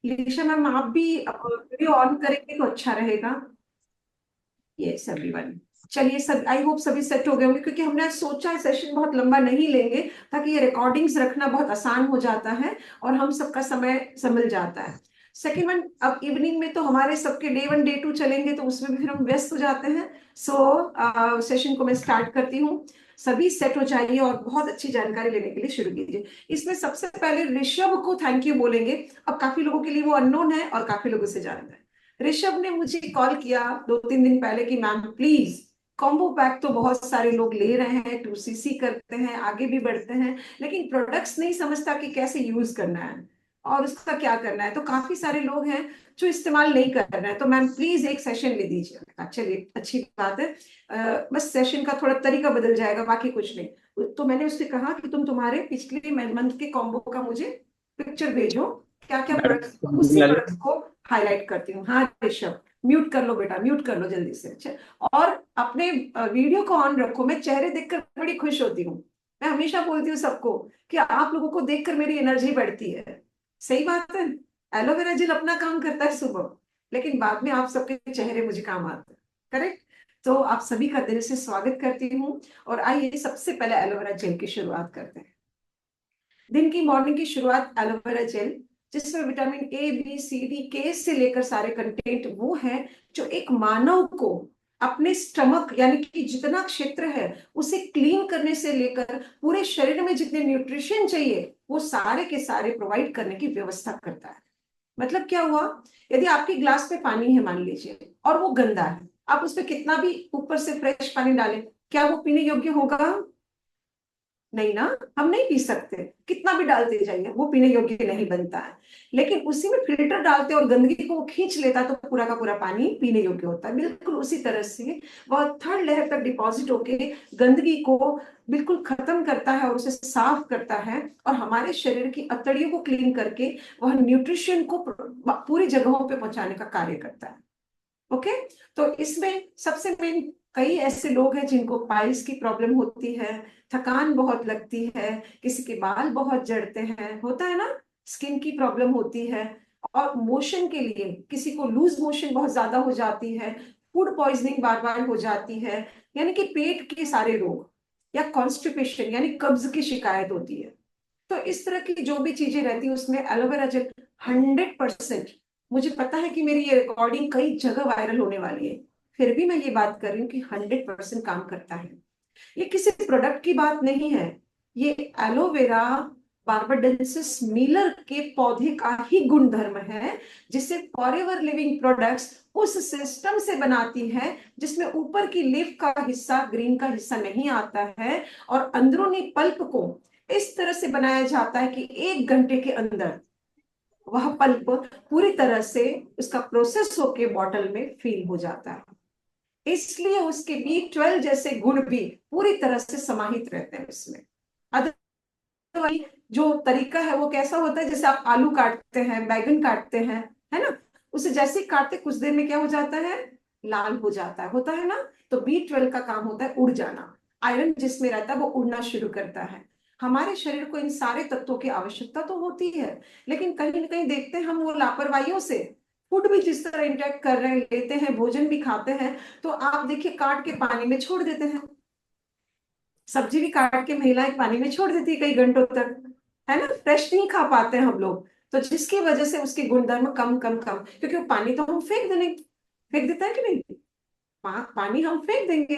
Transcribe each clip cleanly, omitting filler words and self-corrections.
Lisha ma'am, आप भी video on करेंगे तो अच्छा रहेगा। Yes everyone. चलिए, सब आई होप सभी सेट हो गए होंगे, क्योंकि हमने आज सोचा है सेशन बहुत लंबा नहीं लेंगे, ताकि ये रिकॉर्डिंग्स रखना बहुत आसान हो जाता है और हम सबका समय संभल जाता है। सेकेंड वन, अब इवनिंग में तो हमारे सबके डे वन डे टू चलेंगे, तो उसमें भी फिर हम व्यस्त हो जाते हैं। सो सेशन को मैं स्टार्ट करती हूँ। सभी सेट हो जाइए और बहुत अच्छी जानकारी लेने के लिए शुरू कीजिए। इसमें सबसे पहले ऋषभ को थैंक यू बोलेंगे। अब काफी लोगों के लिए वो अननोन है और काफी लोगों से जानता है। ऋषभ ने मुझे कॉल किया 2-3 दिन पहले कि मैम प्लीज, कॉम्बो पैक तो बहुत सारे लोग ले रहे हैं, 2cc करते हैं, आगे भी बढ़ते हैं, लेकिन प्रोडक्ट्स नहीं समझता कि कैसे यूज करना है और उसका क्या करना है। तो काफी सारे लोग हैं जो इस्तेमाल नहीं कर रहे हैं, तो मैम प्लीज एक सेशन ले दीजिए। चलिए, अच्छी बात है। बस सेशन का थोड़ा तरीका बदल जाएगा, बाकी कुछ नहीं। तो मैंने उससे कहा कि तुम तुम्हारे पिछले मंथ के कॉम्बो का मुझे पिक्चर भेजो, क्या क्या मैडम प्रोडक्ट्स, मीटिंग उसी लगी। प्रोडक्ट्स को हाईलाइट करती हूँ। हाँ ऋषभ, म्यूट कर लो बेटा, म्यूट कर लो जल्दी से। अच्छा, और अपने वीडियो को ऑन रखो। मैं चेहरे देखकर बड़ी खुश होती हूँ। मैं हमेशा बोलती हूँ सबको कि आप लोगों को देखकर मेरी एनर्जी बढ़ती है। सही बात है। एलोवेरा जेल अपना काम करता है सुबह, लेकिन बाद में आप सबके चेहरे मुझे काम आते हैं। करेक्ट। तो आप सभी का दिल से स्वागत करती हूँ। और आइए सबसे पहले एलोवेरा जेल की शुरुआत करते हैं। दिन की मॉर्निंग की शुरुआत एलोवेरा जेल, जिसमें vitamin A B C D K से लेकर सारे कंटेंट वो है जो एक मानव को अपने स्टमक यानी कि जितना क्षेत्र है उसे क्लीन करने से लेकर पूरे शरीर में जितने न्यूट्रिशन चाहिए वो सारे के सारे प्रोवाइड करने की व्यवस्था करता है। मतलब क्या हुआ, यदि आपके ग्लास में पानी है मान लीजिए और वो गंदा है, आप उसमें कितना भी ऊपर से फ्रेश पानी डालें, क्या वो पीने योग्य होगा? नहीं ना। हम नहीं पी सकते, कितना भी डालते जाइए वो पीने योग्य नहीं बनता है। लेकिन उसी में फिल्टर डालते और गंदगी को वो खींच लेता है, तो पूरा का पूरा पानी पीने योग्य होता है। बिल्कुल उसी तरह से वह थर्ड लेयर तक डिपॉजिट होके गंदगी को बिल्कुल खत्म करता है और उसे साफ करता है, और हमारे शरीर की अतड़ियों को क्लीन करके वह न्यूट्रिशन को पूरी जगहों पे पहुंचाने का कार्य करता है। ओके। तो इसमें सबसे मेन, कई ऐसे लोग हैं जिनको पाइल्स की प्रॉब्लम होती है, थकान बहुत लगती है, किसी के बाल बहुत झड़ते हैं, होता है ना, स्किन की प्रॉब्लम होती है, और मोशन के लिए किसी को लूज मोशन बहुत ज्यादा हो जाती है, फूड पॉइजनिंग बार बार हो जाती है, यानी कि पेट के सारे रोग, या कॉन्स्टिपेशन यानी कब्ज की शिकायत होती है। तो इस तरह की जो भी चीजें रहती है उसमें एलोवेरा जेल 100%, मुझे पता है कि मेरी ये रिकॉर्डिंग कई जगह वायरल होने वाली है, फिर भी मैं ये बात कर रही हूँ कि 100% काम करता है। ये किसी प्रोडक्ट की बात नहीं है, ये एलोवेरा बार्बाडेंसिस मिलर के पौधे का ही गुणधर्म है, जिसे फॉरएवर लिविंग प्रोडक्ट्स उस सिस्टम से बनाती है जिसमें ऊपर की लीफ का हिस्सा, ग्रीन का हिस्सा नहीं आता है, और अंदरूनी पल्प को इस तरह से बनाया जाता है कि 1 घंटे के अंदर वह पल्प पूरी तरह से उसका प्रोसेस होके बॉटल में फील हो जाता है। इसलिए उसके B12 जैसे गुण भी पूरी तरह से समाहित रहते हैं उसमें। अदरवाइज जो तरीका है वो कैसा होता है, जैसे आप आलू काटते हैं, बैगन काटते हैं, है ना, उसे जैसे ही काटते कुछ देर में क्या हो जाता है, लाल हो जाता है, होता है ना। तो B12 का काम होता है उड़ जाना। आयरन जिसमें रहता है वो उड़ना शुरू करता है। हमारे शरीर को इन सारे तत्वों की आवश्यकता तो होती है, लेकिन कहीं ना कहीं देखते हैं हम वो लापरवाहियों से फूड भी जिस तरह इंटेक्ट कर रहे हैं, लेते हैं, भोजन भी खाते हैं, तो आप देखिए काट के पानी में छोड़ देते हैं। सब्जी भी काट के महिलाएं पानी में छोड़ देती है कई घंटों तक, है ना, फ्रेश नहीं खा पाते हैं हम लोग। तो जिसकी वजह से उसके गुणधर्म कम कम कम, क्योंकि वो पानी तो हम फेंक देता है कि नहीं, पानी हम फेंक देंगे,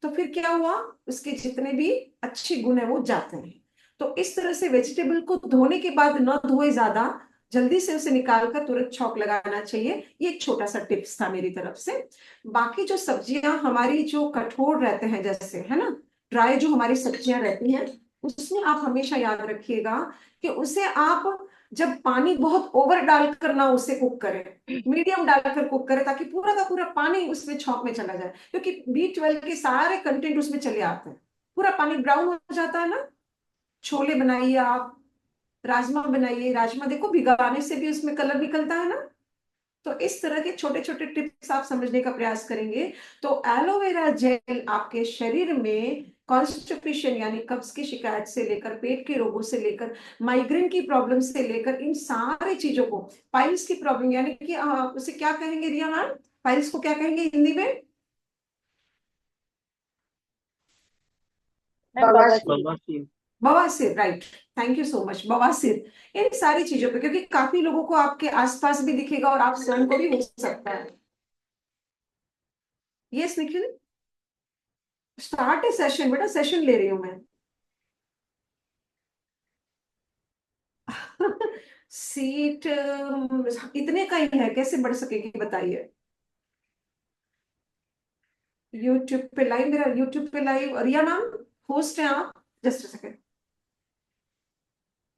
तो फिर क्या हुआ, उसके जितने भी अच्छे गुण है वो जाते हैं। तो इस तरह से वेजिटेबल को धोने के बाद न धोए ज्यादा, जल्दी से उसे निकाल कर तुरंत छौंक लगाना चाहिए। ये एक छोटा सा टिप्स था मेरी तरफ से। बाकी जो सब्जियां हमारी जो कठोर रहते हैं, जैसे है ना, ड्राई जो हमारी सब्जियां रहती हैं, उसमें आप हमेशा याद रखिएगा कि उसे आप जब पानी बहुत ओवर डालकर ना उसे कुक करें, मीडियम डालकर कुक करें, ताकि पूरा का पूरा पानी उसमें छौंक में चला जाए, क्योंकि B12 के सारे कंटेंट उसमें चले आते हैं। पूरा पानी ब्राउन हो जाता है ना। छोले बनाइए आप, राजमा बनाइए, राजमा देखो भिगाने से भी उसमें कलर निकलता है ना। तो इस तरह के छोटे छोटे टिप्स आप समझने का प्रयास करेंगे तो एलोवेरा जेल आपके शरीर में कॉन्स्टिपेशन यानी कब्ज की शिकायत से लेकर, पेट के रोगों से लेकर, माइग्रेन की प्रॉब्लम से लेकर, इन सारी चीजों को, पाइल्स की प्रॉब्लम यानी कि उसे क्या कहेंगे रिया मैम, पाइल्स को क्या कहेंगे हिंदी में? बवासीर। बवासीर, right. Thank you so much, बवासीर। इन सारी चीजों पे, क्योंकि काफी लोगों को आपके आसपास भी दिखेगा और आप स्वयं को भी हो सकता है। Yes Nikhil, start A session बेटा, सेशन ले रही हूं मैं। सीट इतने का ही है, कैसे बढ़ सकेगी बताइए? यूट्यूब पे लाइव, मेरा यूट्यूब पे लाइव, रिया मैम होस्ट है आप? Just a second,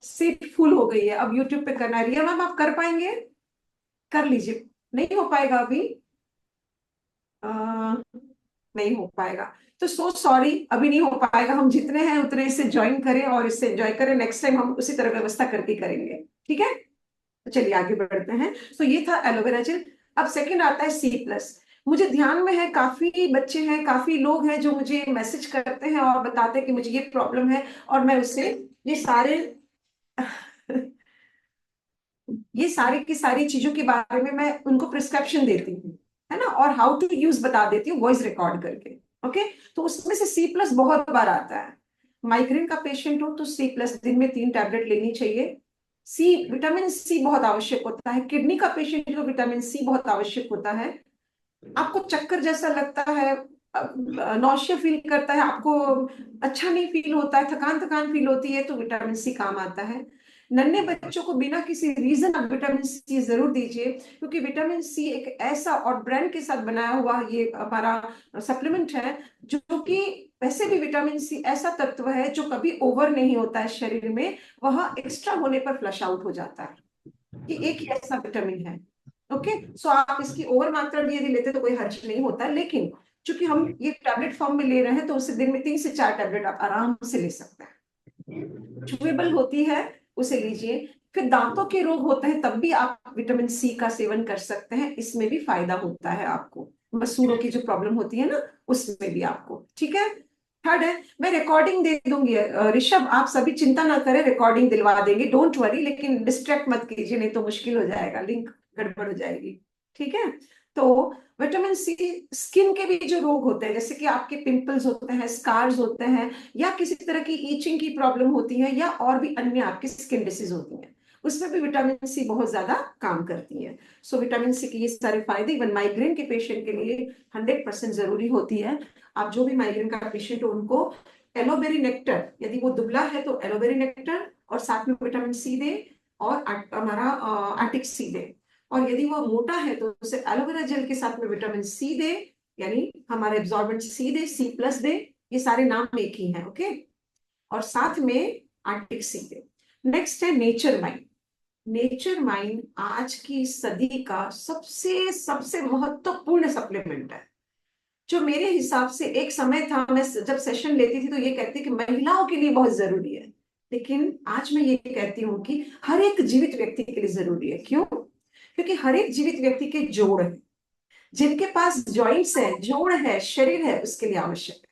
seat full हो गई है, अब यूट्यूब पे करना है। रिया मैम आप कर पाएंगे? कर लीजिए। नहीं हो पाएगा अभी? नहीं हो पाएगा तो सो सॉरी, अभी नहीं हो पाएगा। हम जितने हैं उतने इससे ज्वाइन करें और इससे एंजॉय करें। नेक्स्ट टाइम हम उसी तरह व्यवस्था करके करेंगे, ठीक है? तो चलिए आगे बढ़ते हैं। तो ये था एलोवेरा जेल। अब सेकंड आता है सी प्लस। मुझे ध्यान में है काफी बच्चे हैं, काफी लोग हैं जो मुझे मैसेज करते हैं और बताते हैं कि मुझे ये प्रॉब्लम है, और मैं उससे ये सारे ये सारी की सारी चीजों के बारे में मैं उनको प्रिस्क्रिप्शन देती हूँ, है ना, और हाउ टू यूज बता देती हूँ वॉइस रिकॉर्ड करके। ओके, तो उसमें से सी प्लस बहुत बार आता है। माइग्रेन का पेशेंट हो तो सी प्लस दिन में 3 टैबलेट लेनी चाहिए। सी, विटामिन सी बहुत आवश्यक होता है। किडनी का पेशेंट को विटामिन सी बहुत आवश्यक होता है। आपको चक्कर जैसा लगता है, नौशिया फील करता है, आपको अच्छा नहीं फील होता है, थकान थकान फील होती है, तो विटामिन सी काम आता है। नन्हे बच्चों को बिना किसी रीजन आप विटामिन सी जरूर दीजिए, क्योंकि विटामिन सी एक ऐसा और ब्रांड के साथ बनाया हुआ ये हमारा सप्लीमेंट है, जो कि वैसे भी विटामिन सी ऐसा तत्व है जो कभी ओवर नहीं होता है शरीर में, वह एक्स्ट्रा होने पर फ्लश आउट हो जाता है। ये एक ही ऐसा विटामिन है। ओके, सो आप इसकी ओवर मात्रा भी यदि लेते तो कोई हर्ज नहीं होता, लेकिन चूंकि हम ये टैबलेट फॉर्म में ले रहे हैं तो उसे दिन में 3 से 4 टैबलेट आप आराम से ले सकते हैं। चुएबल होती है, उसे लीजिए। फिर दांतों के रोग होते हैं तब भी आप विटामिन सी का सेवन कर सकते हैं, इसमें भी फायदा होता है आपको। मसूड़ों की जो प्रॉब्लम होती है ना, उसमें भी आपको, ठीक है। थर्ड है, मैं रिकॉर्डिंग दे दूंगी ऋषभ, आप सभी चिंता ना करें, रिकॉर्डिंग दिलवा देंगे, डोंट वरी, लेकिन डिस्ट्रैक्ट मत कीजिए, नहीं तो मुश्किल हो जाएगा, लिंक गड़बड़ हो जाएगी, ठीक है। तो विटामिन सी, स्किन के भी जो रोग होते हैं, जैसे कि आपके पिंपल्स होते हैं, स्कार्स होते हैं, या किसी तरह की ईचिंग की प्रॉब्लम होती है, या और भी अन्य आपकी स्किन डिसीज होती है, उसमें भी विटामिन सी बहुत ज्यादा काम करती है। सो विटामिन सी के ये सारे फायदे इवन माइग्रेन के पेशेंट के लिए 100% जरूरी होती है। आप जो भी माइग्रेन का पेशेंट हो उनको एलोवेरी नेक्टर, यदि वो दुबला है तो एलोवेरी नेक्टर और साथ में विटामिन सी दे, और हमारा आर्टिक सी दे, और यदि वो मोटा है तो उसे एलोवेरा जेल के साथ में विटामिन सी दे, यानी हमारा एब्जॉर्बेंट सी दे, सी प्लस दे। ये सारे नाम एक ही हैं, ओके, और साथ में आर्टिक सी दे। नेक्स्ट है नेचर माइंड। नेचर माइंड आज की सदी का सबसे सबसे महत्वपूर्ण सप्लीमेंट है, जो मेरे हिसाब से एक समय था, मैं जब सेशन लेती थी तो ये कहती कि महिलाओं के लिए बहुत जरूरी है, लेकिन आज मैं ये कहती हूँ कि हर एक जीवित व्यक्ति के लिए जरूरी है। क्यों? क्योंकि हर एक जीवित व्यक्ति के जोड़ है, जिनके पास जॉइंट्स है, जोड़ है, शरीर है, उसके लिए आवश्यक है।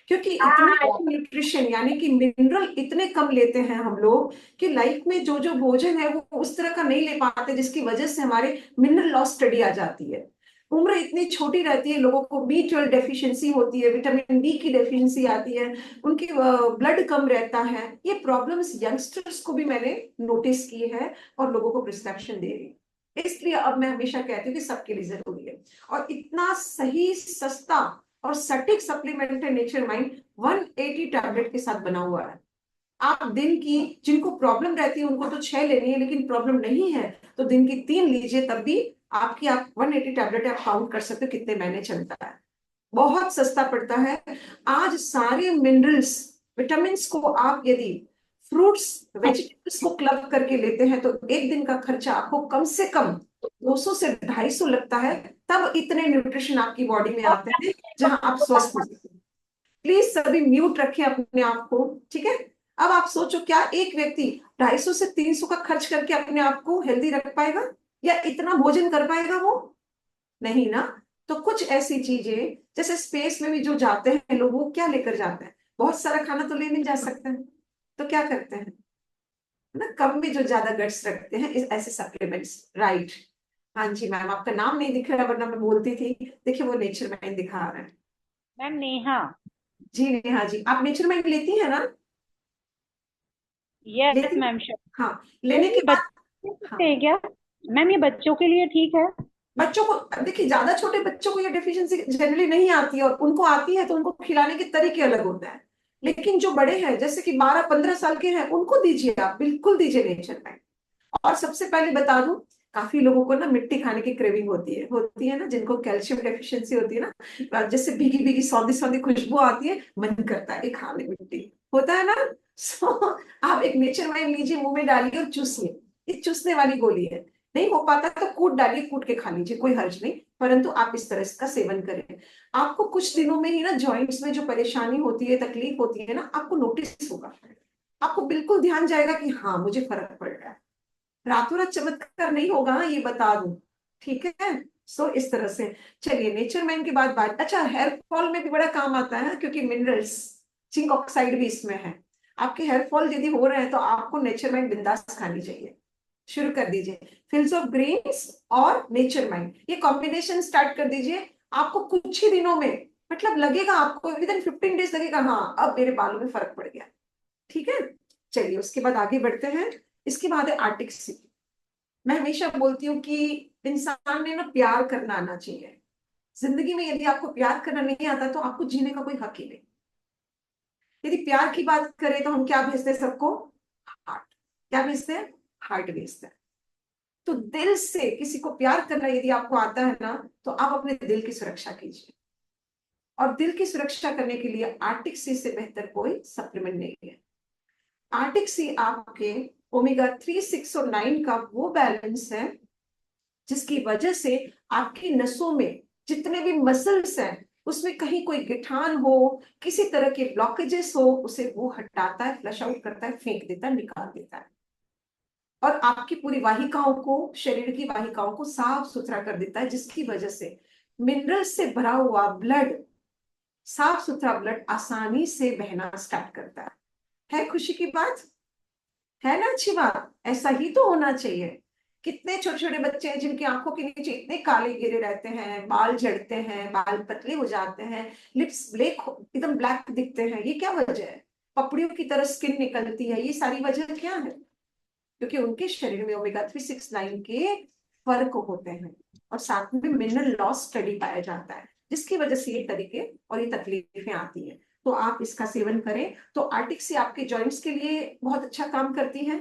क्योंकि इतना न्यूट्रिशन यानी कि मिनरल इतने कम लेते हैं हम लोग कि लाइफ में जो जो भोजन है वो उस तरह का नहीं ले पाते, जिसकी वजह से हमारे मिनरल लॉस स्टडी आ जाती है। उम्र इतनी छोटी रहती है, लोगों को B12 डेफिशिएंसी होती है, विटामिन डी की डेफिशिएंसी आती है, उनकी ब्लड कम रहता है। ये प्रॉब्लम्स यंगस्टर्स को भी मैंने नोटिस की है और लोगों को प्रिस्क्रिप्शन दे रही हूँ। इसलिए अब मैं हमेशा कहती हूँ कि सबके लिए जरूरी है, और इतना सही, सस्ता और सटीक सप्लीमेंट है नेचर माइंड। 180 टैबलेट के साथ बना हुआ है। आप दिन की, जिनको प्रॉब्लम रहती है उनको तो 6 लेनी है, लेकिन प्रॉब्लम नहीं है तो दिन की 3 लीजिए, तब भी आपकी, आप 180 टैबलेट आप काउंट कर सकते हो कितने महीने चलता है। बहुत सस्ता पड़ता है। आज सारे मिनरल्स, विटामिन को आप यदि फ्रूट्स, वेजिटेबल्स को क्लब करके लेते हैं तो एक दिन का खर्चा आपको कम से कम 200 से 250 लगता है। तब इतने न्यूट्रिशन आपकी बॉडी में आते हैं जहां आप स्वस्थ हो सकते हैं। प्लीज सभी म्यूट रखें अपने आप को, ठीक है। अब आप सोचो, क्या एक व्यक्ति 250 से 300 का खर्च करके अपने आप को हेल्दी रख पाएगा? या इतना भोजन कर पाएगा वो? नहीं ना। तो कुछ ऐसी चीजें, जैसे स्पेस में भी जो जाते हैं लोग, वो क्या लेकर जाते हैं? बहुत सारा खाना तो ले नहीं जा सकते हैं, तो क्या करते हैं ना, कम में जो ज्यादा गट्स रखते हैं इस ऐसे सप्लीमेंट्स, राइट। हाँ जी मैम, आपका नाम नहीं दिख रहा वरना मैं बोलती थी। देखिए वो नेचर माइंड दिखा रहा है। मैम नेहा। जी नेहा जी, आप नेचर माइंड लेती है ना? यस लेती है? Ma'am sure. हाँ। मैम लेने ये के बाद, बच्चे सकते हाँ, हैं क्या? मैम ये बच्चों के लिए ठीक है? बच्चों को देखिए, ज्यादा छोटे बच्चों को ये डेफिशिएंसी जनरली नहीं आती है, और उनको आती है तो उनको खिलाने के तरीके अलग होते हैं। लेकिन जो बड़े हैं, जैसे कि 12-15 साल के हैं, उनको दीजिए, आप बिल्कुल दीजिए नेचर में। और सबसे पहले बता दूं, काफी लोगों को ना मिट्टी खाने की क्रेविंग होती है ना, जिनको कैल्शियम डेफिशिएंसी होती है ना, जैसे भीगी भीगी सौंधी सौंधी खुशबू आती है, मन करता है कि खा ले मिट्टी, होता है ना। सो आप एक नेचर वाइन लीजिए, मुंह में डालिए और चूसिए। ये चूसने वाली गोली है। नहीं हो पाता तो कूट डालिए, कूट के खा लीजिए, कोई हर्ज नहीं। परंतु आप इस तरह इसका सेवन करें। आपको कुछ दिनों में ही ना जॉइंट्स में जो परेशानी होती है, तकलीफ होती है ना, आपको नोटिस होगा। आपको बिल्कुल ध्यान जाएगा कि हाँ मुझे फर्क पड़ रहा है। रातों रात चमत्कार नहीं होगा, ये बता दूं। ठीक है। सो इस तरह से। चलिए नेचर मैन के बाद बात, अच्छा हेयर फॉल में भी बड़ा काम आता है, क्योंकि मिनरल्स, जिंक ऑक्साइड भी इसमें है। आपके हेयर फॉल यदि हो रहे हैं तो आपको नेचर माइंड बिंदास खानी चाहिए। शुरू कर दीजिए, फिल्स ऑफ ग्रीन्स और नेचर माइंड, ये कॉम्बिनेशन स्टार्ट कर दीजिए। आपको कुछ ही दिनों में, मतलब लगेगा आपको विद इन 15 डेज लगेगा, हाँ अब मेरे बालों में फर्क पड़ गया। ठीक है। चलिए उसके बाद आगे बढ़ते हैं। इसके बाद है आर्टिक सी। मैं हमेशा बोलती हूँ कि इंसान ने ना प्यार करना आना चाहिए। जिंदगी में यदि आपको प्यार करना नहीं आता तो आपको जीने का कोई हक ही नहीं। यदि प्यार की बात करें तो हम क्या भेजते हैं सबको? हार्ट। क्या भेजते हैं? हार्ट भेजते हैं। तो दिल से किसी को प्यार करना यदि आपको आता है ना, तो आप अपने दिल की सुरक्षा कीजिए। और दिल की सुरक्षा करने के लिए आर्टिक सी से बेहतर कोई सप्लीमेंट नहीं है। आर्टिक सी आपके ओमेगा 3, 6 और 9 का वो बैलेंस है, जिसकी वजह से आपकी नसों में जितने भी मसल्स हैं, उसमें कहीं कोई गिठान हो, किसी तरह के ब्लॉकेजेस हो, उसे वो हटाता है, फ्लश आउट करता है, फेंक देता है, निकाल देता है। और आपकी पूरी वाहिकाओं को, शरीर की वाहिकाओं को साफ सुथरा कर देता है, जिसकी वजह से मिनरल से भरा हुआ ब्लड, साफ सुथरा ब्लड आसानी से बहना स्टार्ट करता है खुशी की बात है ना, अच्छी बात, ऐसा ही तो होना चाहिए। कितने छोटे छोटे बच्चे हैं जिनकी आंखों के नीचे इतने काले गिरे रहते हैं, बाल झड़ते हैं, बाल पतले हो जाते हैं, लिप्स ब्लैक, एकदम ब्लैक दिखते हैं, ये क्या वजह है? पपड़ियों की तरह स्किन निकलती है, ये सारी वजह क्या है? क्योंकि उनके शरीर में ओमेगा 3, 6, 9 के फर्क होते हैं, और साथ में मिनरल लॉस स्टडी पाया जाता है, जिसकी वजह से ये तरीके और ये तकलीफें आती हैं। तो आप इसका सेवन करें तो आर्टिक से आपके जॉइंट्स के लिए बहुत अच्छा काम करती है।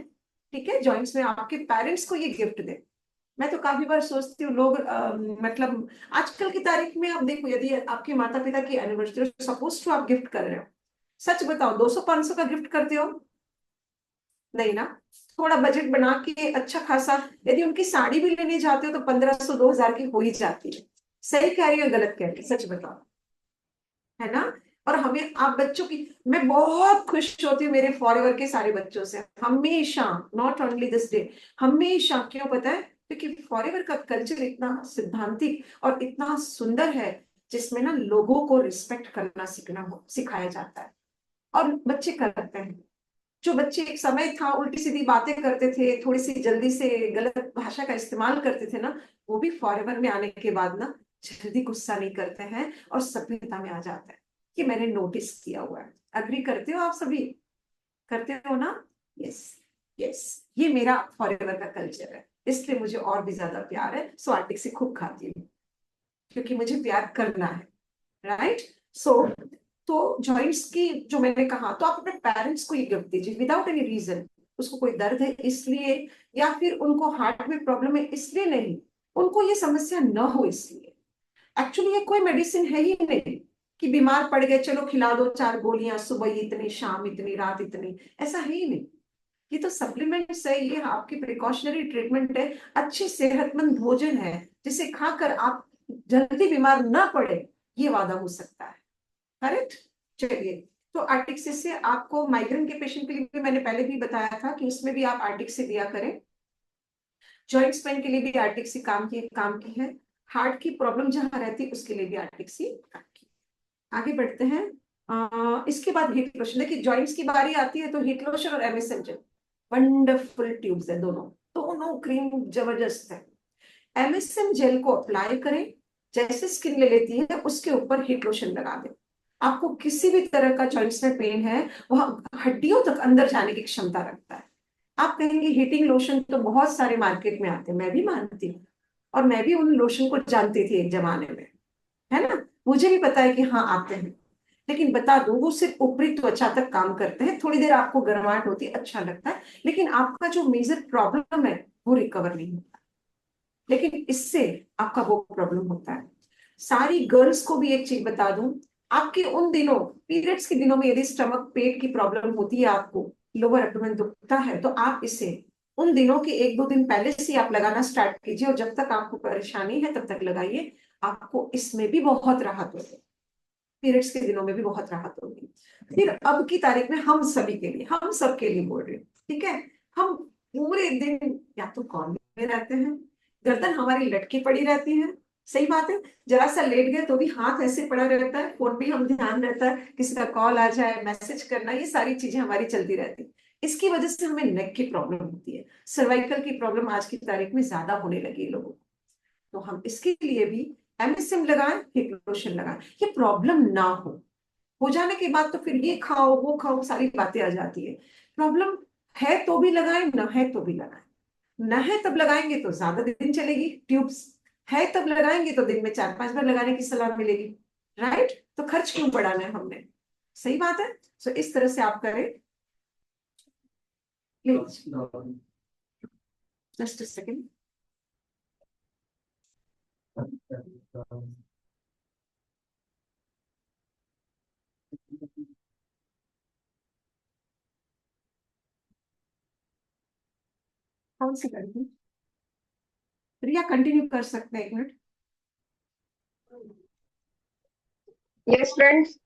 ठीक है, जॉइंट्स में आपके पेरेंट्स को ये गिफ्ट दें। मैं तो काफी बार सोचती हूँ लोग मतलब आजकल की तारीख में आप देखो, यदि आपके माता पिता की एनिवर्सरी सपोज टू आप गिफ्ट कर रहे हो, सच बताओ 200-500 का गिफ्ट करते हो? नहीं ना। थोड़ा बजट बना के अच्छा खासा, यदि उनकी साड़ी भी लेने जाते हो तो 1500-2000 की हो ही जाती है। सही कह रही हो गलत कह रही हो, सच बताओ, है ना। और हमें आप बच्चों की, मैं बहुत खुश होती हूँ मेरे फॉरएवर के सारे बच्चों से, हमेशा, नॉट ओनली दिस डे, हमेशा। क्यों पता है? क्योंकि फॉरएवर का कल्चर इतना सिद्धांतिक और इतना सुंदर है, जिसमें ना लोगों को रिस्पेक्ट करना सिखाया जाता है, और बच्चे करते हैं। जो बच्चे एक समय था उल्टी सीधी बातें करते थे, थोड़ी सी जल्दी से गलत भाषा का इस्तेमाल करते थे ना, वो भी फॉरएवर में आने के बाद ना जल्दी गुस्सा नहीं करते हैं, और सभ्यता में आ जाते हैं। ये मैंने नोटिस किया हुआ है। अग्री करते हो आप सभी? करते हो ना? यस। यस। ये मेरा फॉरएवर का कल्चर है, इसलिए मुझे और भी ज्यादा प्यार है, सो आर्टिक से खूब खाती हूँ, क्योंकि मुझे प्यार करना है। राइट। सो तो जॉइंट्स की जो मैंने कहा, तो आप अपने पेरेंट्स को ये गिफ्ट दीजिए विदाउट एनी रीजन। उसको कोई दर्द है इसलिए, या फिर उनको हार्ट में प्रॉब्लम है इसलिए नहीं, उनको ये समस्या न हो इसलिए। एक्चुअली ये कोई मेडिसिन है ही नहीं कि बीमार पड़ गए चलो खिला दो 4 गोलियां, सुबह इतनी, शाम इतनी, रात इतनी, ऐसा है ही नहीं। ये तो सप्लीमेंट्स है, ये आपकी प्रिकॉशनरी ट्रीटमेंट है, अच्छी सेहतमंद भोजन है, जिसे खाकर आप जल्दी बीमार ना पड़े, ये वादा हो सकता है। करेक्ट। चलिए, तो आर्टिक्सिस से आपको माइग्रेन के पेशेंट के लिए भी मैंने पहले भी बताया था कि उसमें भी आप आर्टिक्स से दिया करें। जॉइंट स्पेन के लिए भी आर्टिक्सी काम की है। हार्ट की प्रॉब्लम जहां रहती है उसके लिए भी आर्टिक्सी काम की। आगे बढ़ते हैं। इसके बाद हीट लोशन। देखिए जॉइंट्स की बारी आती है तो हीट लोशन और एमएसएम जेल वंडरफुल ट्यूब्स है दोनों। दोनों क्रीम जबरदस्त है। एमएसएम जेल को अप्लाई करें, जैसे स्किन ले लेती है उसके ऊपर हीट लोशन लगा दें। आपको किसी भी तरह का जॉइंट्स में पेन है वह हड्डियों तक अंदर जाने की क्षमता रखता है। आप कहेंगे हीटिंग लोशन तो बहुत सारे मार्केट में आते हैं, मैं भी मानती हूँ और मैं भी उन लोशन को जानती थी एक जमाने में, है ना। मुझे भी पता है कि हाँ आते हैं, लेकिन बता दूं वो सिर्फ ऊपरी त्वचा तक काम करते हैं। थोड़ी देर आपको गर्माहट होती है, अच्छा लगता है, लेकिन आपका जो मेजर प्रॉब्लम है वो रिकवर नहीं होता। लेकिन इससे आपका वो प्रॉब्लम होता है। सारी गर्ल्स को भी एक चीज बता दूं, आपके उन दिनों पीरियड्स के दिनों में यदि स्टमक पेट की प्रॉब्लम होती है, आपको लोअर एब्डोमेन दुखता है, तो आप इसे उन दिनों के 1-2 दिन पहले से ही आप लगाना स्टार्ट कीजिए और जब तक आपको परेशानी है तब तक लगाइए। आपको इसमें भी बहुत राहत होगी, पीरियड्स के दिनों में भी बहुत राहत होगी। फिर अब की तारीख में हम सभी के लिए, हम सबके लिए बोल रही हूँ, ठीक है। हम पूरे दिन या तो कॉल में रहते हैं, गर्दन हमारी लटकी पड़ी रहती है, सही बात है। जरा सा लेट गए तो भी हाथ ऐसे पड़ा रहता है, फोन पे हम ध्यान रहता है, किसी का कॉल आ जाए, मैसेज करना, ये सारी चीजें हमारी चलती रहती है। इसकी वजह से हमें नेक की प्रॉब्लम होती है, सर्वाइकल की प्रॉब्लम आज की तारीख में ज्यादा होने लगी है लोगों को। तो हम इसके लिए भी एमएसएम लगाएं, हीट लोशन लगाएं, ये प्रॉब्लम ना हो जाने के बाद तो फिर ये खाओ वो खाओ सारी बातें आ जाती है। प्रॉब्लम है तो भी लगाएं, ना है तो भी लगाएं। ना है तब लगाएंगे तो ज्यादा दिन चलेगी ट्यूब्स, है तब लगाएंगे तो दिन में 4-5 बार लगाने की सलाह मिलेगी, राइट। तो खर्च क्यों बढ़ाना है हमने, सही बात है। सो इस तरह से आप करें। Please just a second. कौन सी करेंगे, प्रिया कंटिन्यू कर सकते हैं 1 minute. Yes friends.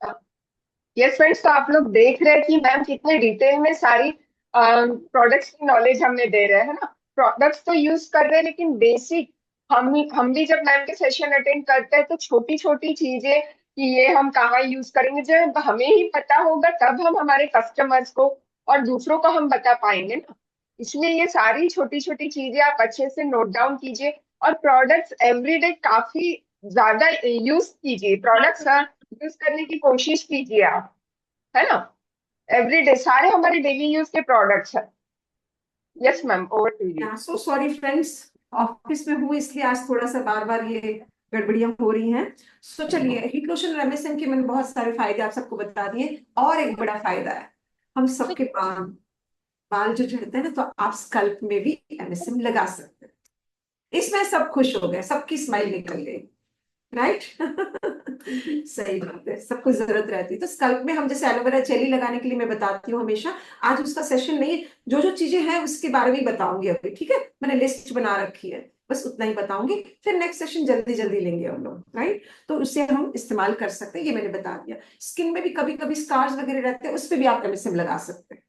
Yes friends, तो आप लोग देख रहे हैं कि मैम कितने डिटेल में सारी प्रोडक्ट्स की नॉलेज हमें दे रहे हैं ना। प्रोडक्ट्स तो यूज कर रहे हैं लेकिन बेसिक हम भी जब मैम के सेशन अटेंड करते हैं तो छोटी छोटी चीजें कि ये हम कहाँ यूज करेंगे जब हमें ही पता होगा तब हम हमारे कस्टमर्स को और दूसरों को हम बता पाएंगे ना। इसलिए ये सारी छोटी छोटी चीजें आप अच्छे से नोट डाउन कीजिए और प्रोडक्ट्स एवरीडे काफी ज्यादा यूज कीजिए। प्रोडक्ट्स यूज करने की कोशिश कीजिए आप, है ना। एवरीडे सारे हमारे डेली यूज के प्रोडक्ट्स हैं। Yes ma'am, over to you. So sorry friends, office में हूँ इसलिए आज थोड़ा सा बार बार ये गड़बड़ियां हो रही हैं। सो चलिए, हीट लोशन और एमएसएम के मैंने बहुत सारे फायदे आप सबको बता दिए, और एक बड़ा फायदा है, हम सबके बाल बाल जो झड़ते हैं ना, तो आप स्कल्प में भी एमएसएम लगा सकते हैं। इसमें सब खुश हो गए, सबकी स्माइल निकल गई, राइट। सही बात है, सबको जरूरत रहती है। तो स्कल्प में हम जैसे एलोवेरा जेली लगाने के लिए मैं बताती हूँ हमेशा, आज उसका सेशन नहीं, जो जो चीजें हैं उसके बारे में ही बताऊंगी अभी, ठीक है। मैंने लिस्ट बना रखी है, बस उतना ही बताऊंगी, फिर नेक्स्ट सेशन जल्दी जल्दी लेंगे हम लोग, राइट। तो उससे हम इस्तेमाल कर सकते हैं, ये मैंने बता दिया। स्किन में भी कभी कभी स्कार्स वगैरह रहते हैं, उस पर भी आप एमएसएम लगा सकते हैं।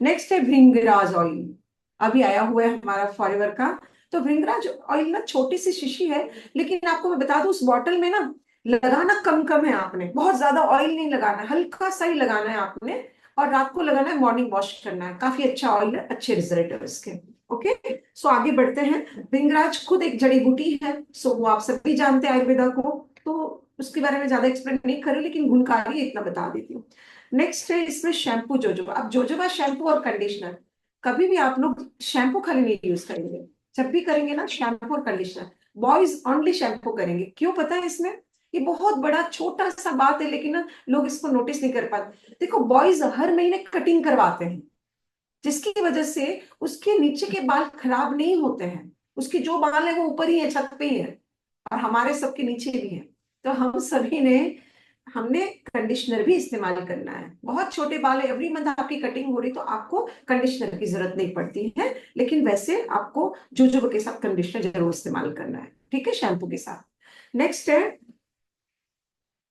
नेक्स्ट है भृंगराज ऑयल, अभी आया हुआ है हमारा फॉरएवर का। तो भृंगराज ऑयल ना छोटी सी शीशी है, लेकिन आपको मैं बता दूं उस बॉटल में ना लगाना कम कम है, आपने बहुत ज्यादा ऑयल नहीं लगाना है, हल्का सा ही लगाना है आपने, और रात को लगाना है, मॉर्निंग वॉश करना है। काफी अच्छा ऑयल है, अच्छे रिजल्ट है उसके। ओके, सो आगे बढ़ते हैं। भृंगराज खुद एक जड़ी बूटी है, सो वो आप सभी जानते हैं आयुर्वेदा को, तो उसके बारे में ज्यादा एक्सप्लेन नहीं करूँ, लेकिन गुणकारी इतना बता देती हूँ। नेक्स्ट है इसमें शैम्पू जोजोबा। अब जोजोबा शैम्पू और कंडीशनर, कभी भी आप लोग शैम्पू खाली नहीं यूज करेंगे, जब भी करेंगे ना शैम्पू और कंडीशनर, बॉयज ओनली शैम्पू करेंगे। क्यों पता है इसमें, ये बहुत बड़ा छोटा सा बात है लेकिन ना लोग इसको नोटिस नहीं कर पाते। देखो बॉयज हर महीने कटिंग करवाते हैं, जिसकी वजह से उसके नीचे के बाल खराब नहीं होते हैं, उसके जो बाल है वो ऊपर ही है, छत पे ही है, और हमारे सबके नीचे भी है। तो हम सभी ने हमने कंडीशनर भी इस्तेमाल करना है। बहुत छोटे बाल है, एवरी मंथ आपकी कटिंग हो रही तो आपको कंडीशनर की जरूरत नहीं पड़ती है, लेकिन वैसे आपको जोजोबा के साथ कंडीशनर जरूर इस्तेमाल करना है, ठीक है, शैम्पू के साथ। नेक्स्ट है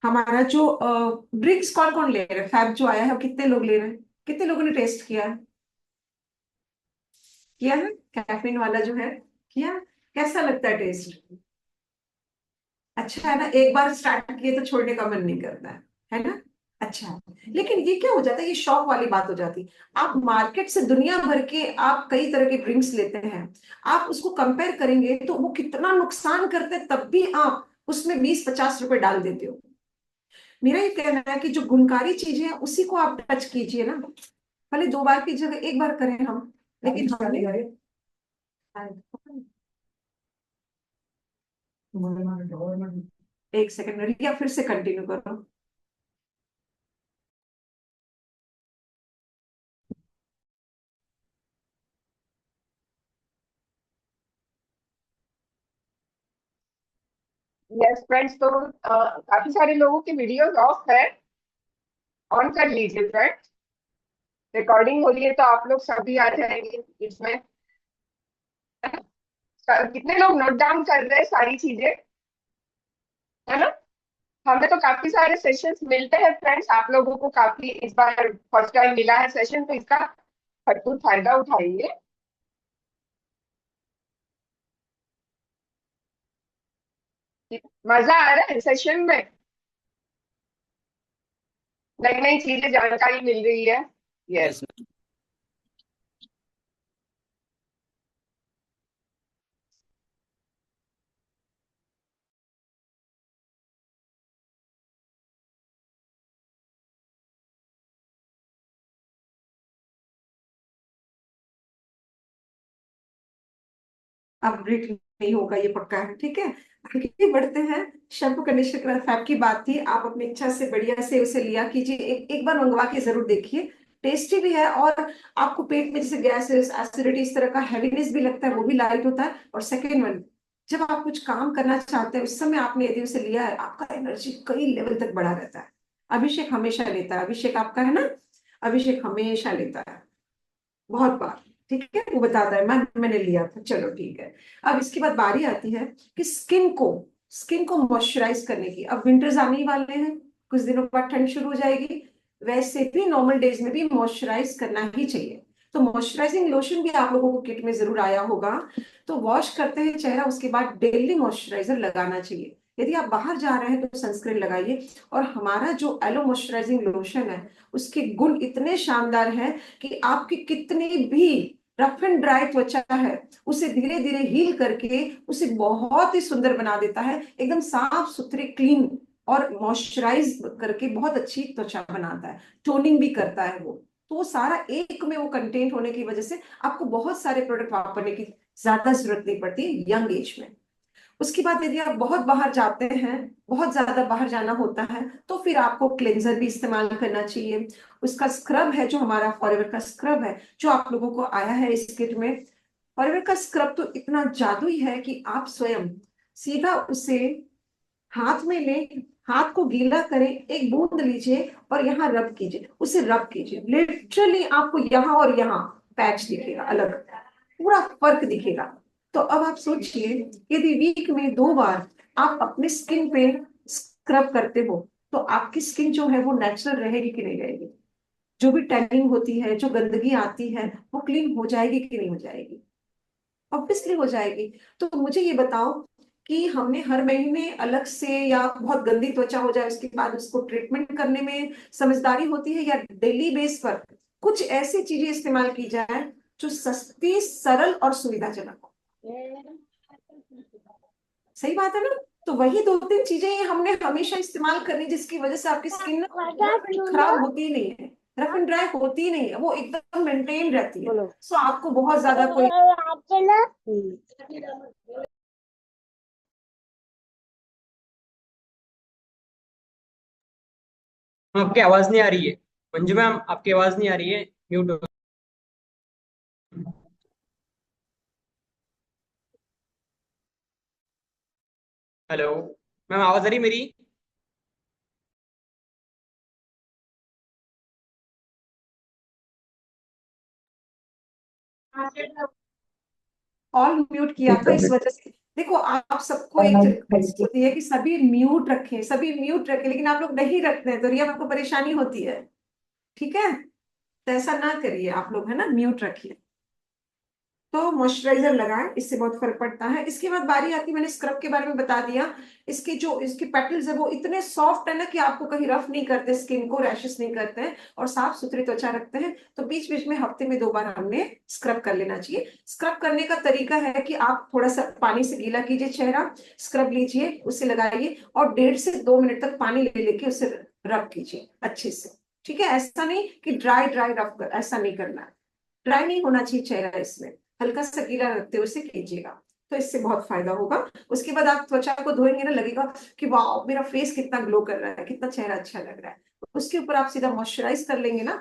हमारा जो ड्रिंक्स, कौन कौन ले रहे हैं, फैब जो आया है, कितने लोग ले रहे हैं, कितने लोगों ने टेस्ट किया है, किया है कैफीन वाला जो है, किया? कैसा लगता है टेस्ट? अच्छा है ना, एक बार स्टार्ट किए तो छोड़ने का मन नहीं करता है ना? अच्छा, लेकिन ये क्या हो जाता है, ये शौक वाली बात हो जाती है। आप मार्केट से दुनिया भर के आप कई तरह के ड्रिंक्स लेते हैं, आप उसको कंपेयर करेंगे तो वो कितना नुकसान करते हैं, तब भी आप उसमें 20-50 रुपए डाल देते हो। मेरा ये कहना है कि जो गुणकारी चीजें हैं उसी को आप टच कीजिए ना, भले 2 बार की जगह 1 बार करें हम, लेकिन हमने एक सेकंड रिया, फिर से कंटिन्यू करो। यस फ्रेंड्स, तो काफी सारे लोगों की वीडियोस ऑफ है, ऑन कर लीजिए फ्रेंड्स। रिकॉर्डिंग हो रही है तो आप लोग सभी आ जाएंगे इसमें। कितने लोग नोट डाउन कर रहे हैं सारी चीजें, है ना? हमें तो काफी सारे सेशंस मिलते हैं फ्रेंड्स, आप लोगों को काफी इस बार फर्स्ट टाइम मिला है सेशन, तो इसका भरपूर फायदा उठाइए। मजा आ रहा है सेशन में, नई नई चीजें जानकारी मिल रही है। यस। यस। अब ब्रेक नहीं होगा, ये पक्का है, ठीक है? आगे बढ़ते हैं। शैम्पू कंडीशनर फैब की बात थी, आप अपनी इच्छा से बढ़िया से उसे लिया कीजिए, एक बार मंगवा के जरूर देखिए। टेस्टी भी है, और आपको पेट में जैसे गैसेस, एसिडिटी, इस तरह का हैवीनेस भी लगता है, वो भी लाइट होता है। और सेकेंड वन, जब आप कुछ काम करना चाहते हैं उस समय आपने यदि उसे लिया है, आपका एनर्जी कई लेवल तक बढ़ा रहता है। अभिषेक हमेशा लेता है, अभिषेक आपका है ना? अभिषेक हमेशा लेता है, बहुत बार, ठीक है, वो बताता है मैंने लिया था, चलो ठीक है। अब इसके बाद बारी आती है कि स्किन को मॉइस्चराइज करने की। अब विंटर्स आने ही वाले हैं, कुछ दिनों बाद ठंड शुरू हो जाएगी, वैसे भी नॉर्मल डेज में भी मॉइस्चराइज करना ही चाहिए। तो मॉइस्चराइजिंग लोशन भी आप लोगों को किट में जरूर आया होगा। तो वॉश करते हैं चेहरा, उसके बाद डेली मॉइस्चराइजर लगाना चाहिए। यदि आप बाहर जा रहे हैं तो सनस्क्रीन लगाइए। और हमारा जो एलो मॉइस्चराइजिंग लोशन है, उसके गुण इतने शानदार हैं कि आपकी कितनी भी रफ एंड ड्राई त्वचा है, उसे धीरे धीरे हील करके उसे बहुत ही सुंदर बना देता है, एकदम साफ सुथरी क्लीन, और मॉइस्चराइज करके बहुत अच्छी त्वचा बनाता है, टोनिंग भी करता है वो। तो वो सारा एक में वो कंटेंट होने की वजह से आपको बहुत सारे प्रोडक्ट वापरने की ज्यादा जरूरत नहीं पड़ती यंग एज में। उसके बाद यदि आप बहुत बाहर जाते हैं, बहुत ज्यादा बाहर जाना होता है, तो फिर आपको क्लेंजर भी इस्तेमाल करना चाहिए। उसका स्क्रब है जो हमारा फॉरएवर का स्क्रब है, जो आप लोगों को आया है इस किट में। फॉरएवर का स्क्रब तो इतना जादुई है कि आप स्वयं सीधा उसे हाथ में लें, हाथ को गीला करें, एक बूंद लीजिए और यहाँ रब कीजिए, उसे रब कीजिए, लिटरली आपको यहाँ और यहाँ पैच दिखेगा अलग, पूरा फर्क दिखेगा। तो अब आप सोचिए, यदि वीक में 2 बार आप अपने स्किन पे स्क्रब करते हो, तो आपकी स्किन जो है वो नेचुरल रहेगी कि नहीं रहेगी? जो भी टैनिंग होती है, जो गंदगी आती है, वो क्लीन हो जाएगी कि नहीं हो जाएगी? ऑब्वियसली हो जाएगी। तो मुझे ये बताओ कि हमने हर महीने अलग से, या बहुत गंदी त्वचा हो जाए उसके बाद उसको ट्रीटमेंट करने में समझदारी होती है, या डेली बेस पर कुछ ऐसी चीजें इस्तेमाल की जाए जो सस्ती, सरल और सुविधाजनक हो? सही बात है ना? तो वही 2-3 चीजें हमने हमेशा इस्तेमाल करनी, जिसकी वजह से आपकी स्किन खराब होती ही नहीं है, रफ एंड ड्राई होती ही नहीं है, वो एकदम मेंटेन रहती है। सो आपको बहुत ज्यादा कोई आपकी आवाज नहीं आ रही है। मंजू मैम, आपकी आवाज नहीं आ रही है, म्यूट हो। हेलो मैम, आवाज आ रही है मेरी? ऑल म्यूट किया था इस वजह से। देखो, आप सबको एक रिक्वेस्ट होती है कि सभी म्यूट रखें, सभी म्यूट रखें, लेकिन आप लोग नहीं रखते हैं, तो ये आपको परेशानी होती है, ठीक है? तो ऐसा ना करिए आप लोग, है ना, म्यूट रखिए। तो मॉइस्चराइजर लगाएं, इससे बहुत फर्क पड़ता है। इसके बाद बारी आती है, मैंने स्क्रब के बारे में बता दिया। इसके पेटल्स है वो इतने सॉफ्ट है ना कि आपको कहीं रफ नहीं करते, स्किन को रैशेस नहीं करते हैं और साफ सुथरी त्वचा रखते हैं। तो बीच बीच में हफ्ते में 2 बार हमने स्क्रब कर लेना चाहिए। स्क्रब करने का तरीका है कि आप थोड़ा सा पानी से गीला कीजिए चेहरा, स्क्रब लीजिए, उसे लगाइए और 1.5 से 2 मिनट तक पानी ले लेके उसे रब कीजिए अच्छे से। ठीक है, ऐसा नहीं कि ड्राई ड्राई रब कर, ऐसा नहीं करना है। ड्राई नहीं होना चाहिए चेहरा, इसमें हल्का सा गीला रखते हुए इसे कीजिएगा, तो इससे बहुत फायदा होगा। उसके बाद आप त्वचा को धोएंगे ना, लगेगा कि वाह मेरा फेस कितना ग्लो कर रहा है, कितना चेहरा अच्छा लग रहा है। उसके ऊपर आप सीधा मॉइस्चराइज कर लेंगे ना,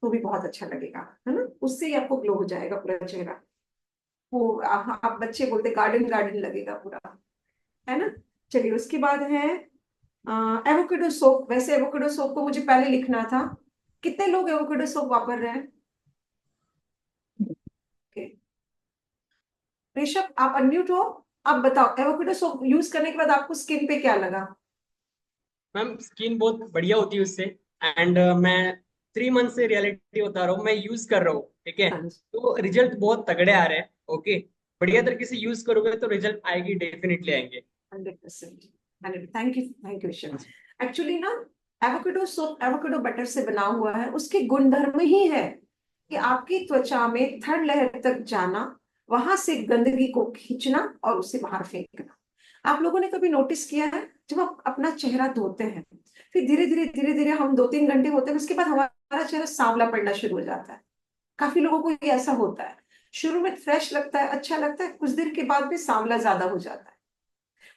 तो भी बहुत अच्छा लगेगा, है ना। उससे ही आपको ग्लो हो जाएगा पूरा चेहरा। वो आप बच्चे बोलते गार्डन गार्डन लगेगा पूरा, है ना। चलिए, उसके बाद है एवोकेडो सोप। वैसे एवोकेडो सोप को मुझे पहले लिखना था। कितने लोग एवोकेडो सोप वापर रहे हैं? Okay. ऋषभ, आप अनम्यूट हो। आप बताओ, एवोकेडो सोप यूज करने के बाद आपको स्किन पे क्या लगा? मैम स्किन बहुत बढ़िया होती है उससे। एंड मैं 3 मंथ से रियलिटी बता रहा हूँ, मैं यूज कर रहा हूँ, ठीक है। हाँ जी, तो रिजल्ट बहुत तगड़े आ रहे हैं। ओके, बढ़िया तरीके से यूज करोगे तो रिजल्ट आएगी, डेफिनेटली आएंगे। 100%। Thank you, thank you Rishabh. Actually ना, एवोकेडो सोप एवोकेडो बटर से बना हुआ है। उसके गुणधर्म ही है कि आपकी त्वचा में थर्ड लेयर तक जाना, वहां से गंदगी को खींचना और उसे बाहर फेंकना। आप लोगों ने कभी नोटिस किया है, जब आप अपना चेहरा धोते हैं, फिर धीरे धीरे हम 2-3 घंटे होते हैं, उसके बाद हमारा चेहरा सांवला पड़ना शुरू हो जाता है। काफी लोगों को ये ऐसा होता है। शुरू में फ्रेश लगता है, अच्छा लगता है, कुछ देर के बाद में सांवला ज्यादा हो जाता है।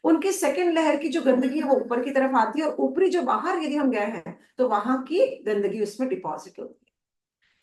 उनकी सेकेंड लेयर की जो गंदगी है वो ऊपर की तरफ आती है, और ऊपरी जो बाहर यदि हम गए हैं तो वहां की गंदगी उसमें डिपॉजिट होती है,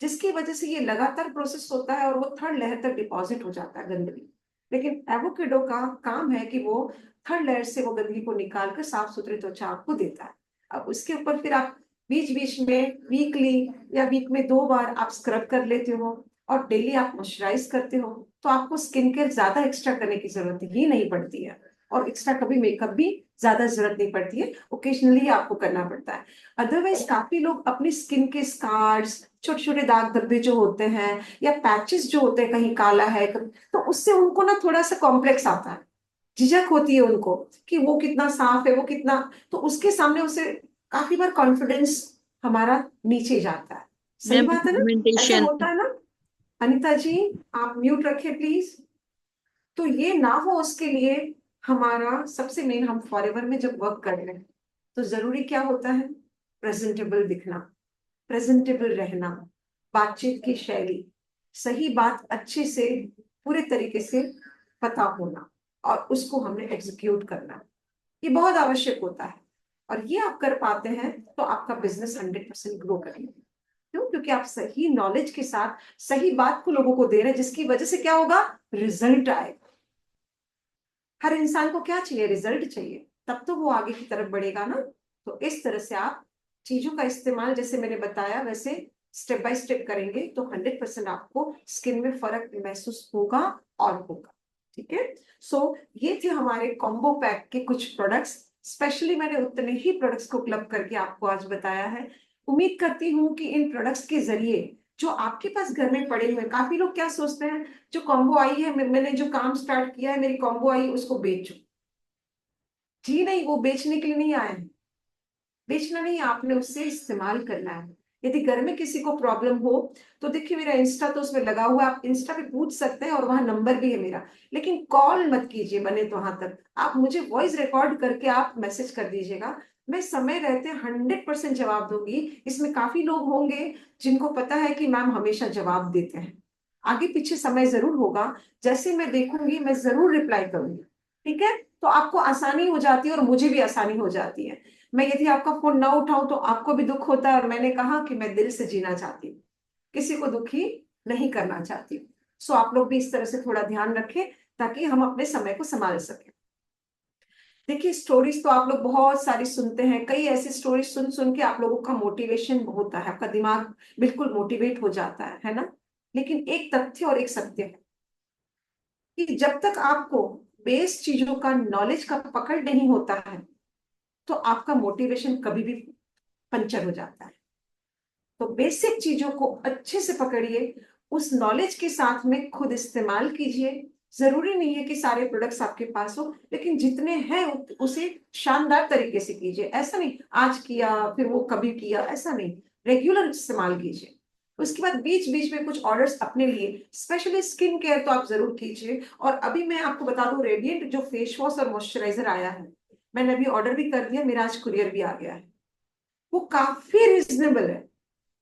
जिसकी वजह से ये लगातार प्रोसेस होता है और वो थर्ड लेयर तक डिपॉजिट हो जाता है गंदगी। लेकिन एवोकेडो का काम है कि वो थर्ड लेयर से वो गंदगी को निकाल कर साफ सुथरी त्वचा आपको देता है। अब उसके ऊपर फिर आप बीच बीच में वीकली या वीक में 2 बार आप स्क्रब कर लेते हो और डेली आप मॉइस्चराइज करते हो, तो आपको स्किन केयर ज्यादा एक्स्ट्रा करने की जरूरत ही नहीं पड़ती है। और एक्स्ट्रा कभी मेकअप भी ज्यादा जरूरत नहीं पड़ती है, ओकेजनली आपको करना पड़ता है। अदरवाइज काफी लोग अपनी स्किन के स्कार्स, छोटे छोटे दाग धब्बे जो होते हैं या पैचेस जो होते हैं, कहीं काला है तो उससे उनको ना थोड़ा सा कॉम्प्लेक्स आता है, झिझक होती है उनको कि वो कितना साफ है, वो कितना, तो उसके सामने उसे काफी बार कॉन्फिडेंस हमारा नीचे जाता है। सही मैम बात है ना, ऐसा पिगमेंटेशन। होता है ना। अनिता जी, आप म्यूट रखे प्लीज। तो ये ना हो उसके लिए हमारा सबसे मेन, हम फॉरएवर में जब वर्क कर रहे हैं तो जरूरी क्या होता है? प्रेजेंटेबल दिखना, प्रेजेंटेबल रहना, बातचीत की शैली, सही बात अच्छे से पूरे तरीके से पता होना और उसको हमने एग्जीक्यूट करना, ये बहुत आवश्यक होता है। और ये आप कर पाते हैं तो आपका बिजनेस 100% ग्रो करेगा। क्यों? क्योंकि आप सही नॉलेज के साथ सही बात को लोगों को दे रहे हैं, जिसकी वजह से क्या होगा? रिजल्ट आएगा। हर इंसान को क्या चाहिए? रिजल्ट चाहिए, तब तो वो आगे की तरफ बढ़ेगा ना। तो इस तरह से आप चीजों का इस्तेमाल जैसे मैंने बताया वैसे स्टेप बाय स्टेप करेंगे तो 100% आपको स्किन में फर्क महसूस होगा और होगा। ठीक है। सो ये थे हमारे कॉम्बो पैक के कुछ प्रोडक्ट्स। स्पेशली मैंने उतने ही प्रोडक्ट्स को क्लब करके आपको आज बताया है। उम्मीद करती हूँ कि इन प्रोडक्ट्स के जरिए जो आपके पास घर में पड़े हुए, काफी लोग क्या सोचते हैं, जो कॉम्बो आई है, मैंने जो काम स्टार्ट किया है, मेरी कॉम्बो आई उसको बेचो। जी नहीं, वो बेचने के लिए नहीं आए हैं। बेचना नहीं, आपने उससे इस्तेमाल करना है। यदि घर में किसी को प्रॉब्लम हो तो देखिए, मेरा इंस्टा तो उसमें लगा हुआ है, आप इंस्टा पे पूछ सकते हैं और वहां नंबर भी है मेरा। लेकिन कॉल मत कीजिए, बने तो वहां तक आप मुझे वॉइस रिकॉर्ड करके आप मैसेज कर दीजिएगा। मैं समय रहते 100% जवाब दूंगी। इसमें काफी लोग होंगे जिनको पता है कि मैम हमेशा जवाब देते हैं, आगे पीछे समय जरूर होगा, जैसे मैं देखूंगी मैं जरूर रिप्लाई करूंगी। ठीक है, तो आपको आसानी हो जाती है और मुझे भी आसानी हो जाती है। मैं यदि आपका फोन ना उठाऊं तो आपको भी दुख होता है, और मैंने कहा कि मैं दिल से जीना चाहती हूँ, किसी को दुखी नहीं करना चाहती हूँ। सो आप लोग भी इस तरह से थोड़ा ध्यान रखें ताकि हम अपने समय को संभाल सकें। देखिए, स्टोरीज तो आप लोग बहुत सारी सुनते हैं, कई ऐसी स्टोरीज सुन सुन के आप लोगों का मोटिवेशन होता है, आपका दिमाग बिल्कुल मोटिवेट हो जाता है ना। लेकिन एक तथ्य और एक सत्य है कि जब तक आपको बेस चीजों का, नॉलेज का पकड़ नहीं होता है तो आपका मोटिवेशन कभी भी पंचर हो जाता है। तो बेसिक चीजों को अच्छे से पकड़िए, उस नॉलेज के साथ में खुद इस्तेमाल कीजिए। जरूरी नहीं है कि सारे प्रोडक्ट्स आपके पास हो, लेकिन जितने हैं उसे शानदार तरीके से कीजिए। ऐसा नहीं आज किया फिर वो कभी किया, ऐसा नहीं, रेगुलर इस्तेमाल कीजिए। उसके बाद बीच बीच में कुछ ऑर्डर्स अपने लिए, स्पेशली स्किन केयर तो आप जरूर कीजिए। और अभी मैं आपको बता दूं, रेडिएंट जो फेस वॉश और मॉइस्चराइजर आया है, मैंने अभी ऑर्डर भी कर दिया, मेरा आज कुरियर भी आ गया है। वो काफी रिजनेबल है।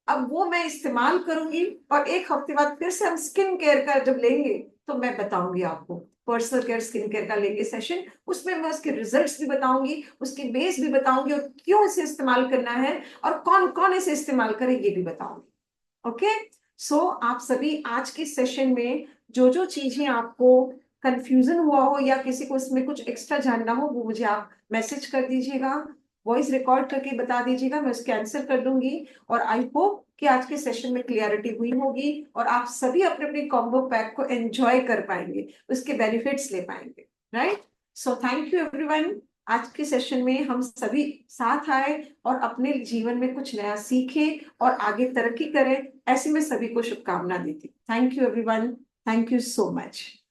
अब वो मैं इस्तेमाल करूंगी और एक हफ्ते बाद फिर से हम स्किन केयर का जब लेंगे तो मैं बताऊंगी आपको, पर्सनल केयर स्किन केयर का लेंगे सेशन, उसमें मैं उसके रिजल्ट्स भी बताऊंगी, उसके बेस भी बताऊंगी, और क्यों इसे इस्तेमाल करना है और कौन कौन इसे इस्तेमाल करे ये भी बताऊंगी। ओके, सो आप सभी आज के सेशन में जो जो चीजें आपको कंफ्यूजन हुआ हो या किसी को इसमें कुछ एक्स्ट्रा जानना हो, वो मुझे आप मैसेज कर दीजिएगा, वॉइस रिकॉर्ड करके बता दीजिएगा, मैं उसके आंसर कर दूंगी। और आई होप कि आज के सेशन में क्लियरिटी हुई होगी और आप सभी अपने अपने कॉम्बो पैक को एंजॉय कर पाएंगे, उसके बेनिफिट्स ले पाएंगे। Right, so thank you everyone. आज के सेशन में हम सभी साथ आए और अपने जीवन में कुछ नया सीखें और आगे तरक्की करें, ऐसी मैं सभी को शुभकामना देती हूँ। Thank you everyone, thank you so much.